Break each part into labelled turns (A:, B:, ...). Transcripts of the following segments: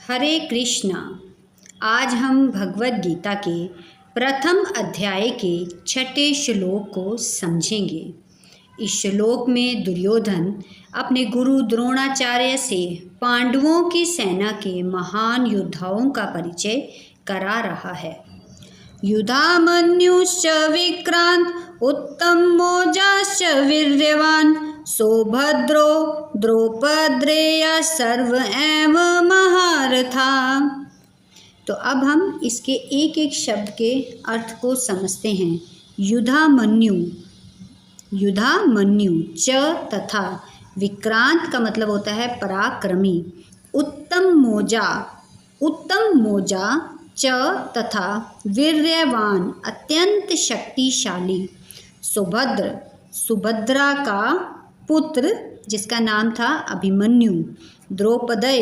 A: हरे कृष्णा। आज हम भगवद गीता के प्रथम अध्याय के 6ठे श्लोक को समझेंगे। इस श्लोक में दुर्योधन अपने गुरु द्रोणाचार्य से पांडवों की सेना के महान योद्धाओं का परिचय करा रहा है। युधामन्युश्च विक्रांत उत्तमोजाश्च वीर्यवान सौभद्रो द्रौपद्रेय सर्व एव महारथा। तो अब हम इसके एक एक शब्द के अर्थ को समझते हैं। युधामन्यु, युधामन्यु च तथा, विक्रांत का मतलब होता है पराक्रमी। उत्तम मोजा, उत्तम मोजा च तथा, वीर्यवान अत्यंत शक्तिशाली। सुभद्र, सुभद्रा का पुत्र जिसका नाम था अभिमन्यु। द्रौपदय,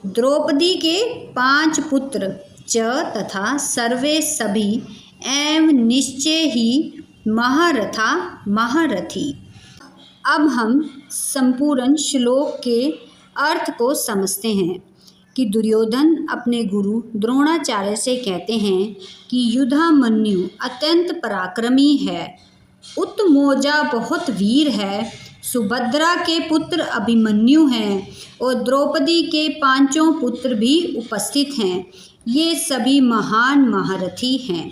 A: द्रौपदी के 5 पुत्र। च तथा, सर्वे सभी, एवं निश्चय ही, महारथा महारथी। अब हम संपूर्ण श्लोक के अर्थ को समझते हैं कि दुर्योधन अपने गुरु द्रोणाचार्य से कहते हैं कि युधामन्यु अत्यंत पराक्रमी है, उत्तमोजा बहुत वीर है, सुभद्रा के पुत्र अभिमन्यु हैं और द्रौपदी के 5 पुत्र भी उपस्थित हैं। ये सभी महान महारथी हैं।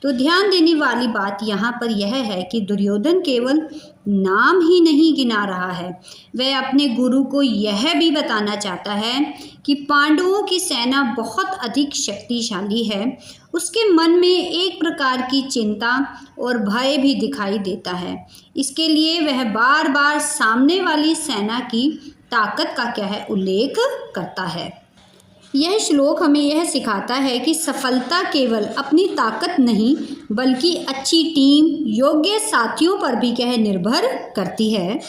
A: तो ध्यान देने वाली बात यहाँ पर यह है कि दुर्योधन केवल नाम ही नहीं गिना रहा है, वह अपने गुरु को यह भी बताना चाहता है कि पांडवों की सेना बहुत अधिक शक्तिशाली है। उसके मन में एक प्रकार की चिंता और भय भी दिखाई देता है। इसके लिए वह बार बार सामने वाली सेना की ताकत का क्या है उल्लेख करता है। यह श्लोक हमें यह सिखाता है कि सफलता केवल अपनी ताकत नहीं बल्कि अच्छी टीम, योग्य साथियों पर भी क्या है निर्भर करती है।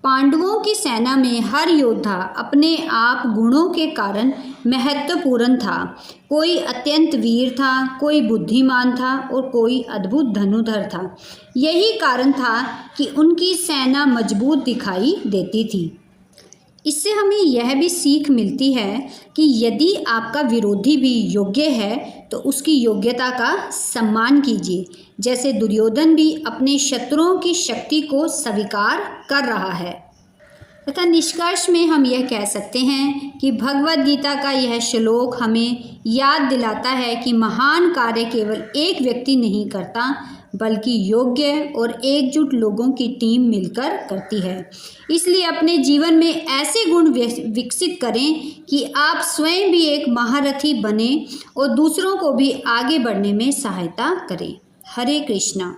A: पांडवों की सेना में हर योद्धा अपने आप गुणों के कारण महत्वपूर्ण था। कोई अत्यंत वीर था, कोई बुद्धिमान था और कोई अद्भुत धनुधर था। यही कारण था कि उनकी सेना मजबूत दिखाई देती थी। इससे हमें यह भी सीख मिलती है कि यदि आपका विरोधी भी योग्य है तो उसकी योग्यता का सम्मान कीजिए, जैसे दुर्योधन भी अपने शत्रुओं की शक्ति को स्वीकार कर रहा है। तथा निष्कर्ष में हम यह कह सकते हैं कि भगवद गीता का यह श्लोक हमें याद दिलाता है कि महान कार्य केवल एक व्यक्ति नहीं करता बल्कि योग्य और एकजुट लोगों की टीम मिलकर करती है। इसलिए अपने जीवन में ऐसे गुण विकसित करें कि आप स्वयं भी एक महारथी बने और दूसरों को भी आगे बढ़ने में सहायता करें। हरे कृष्णा।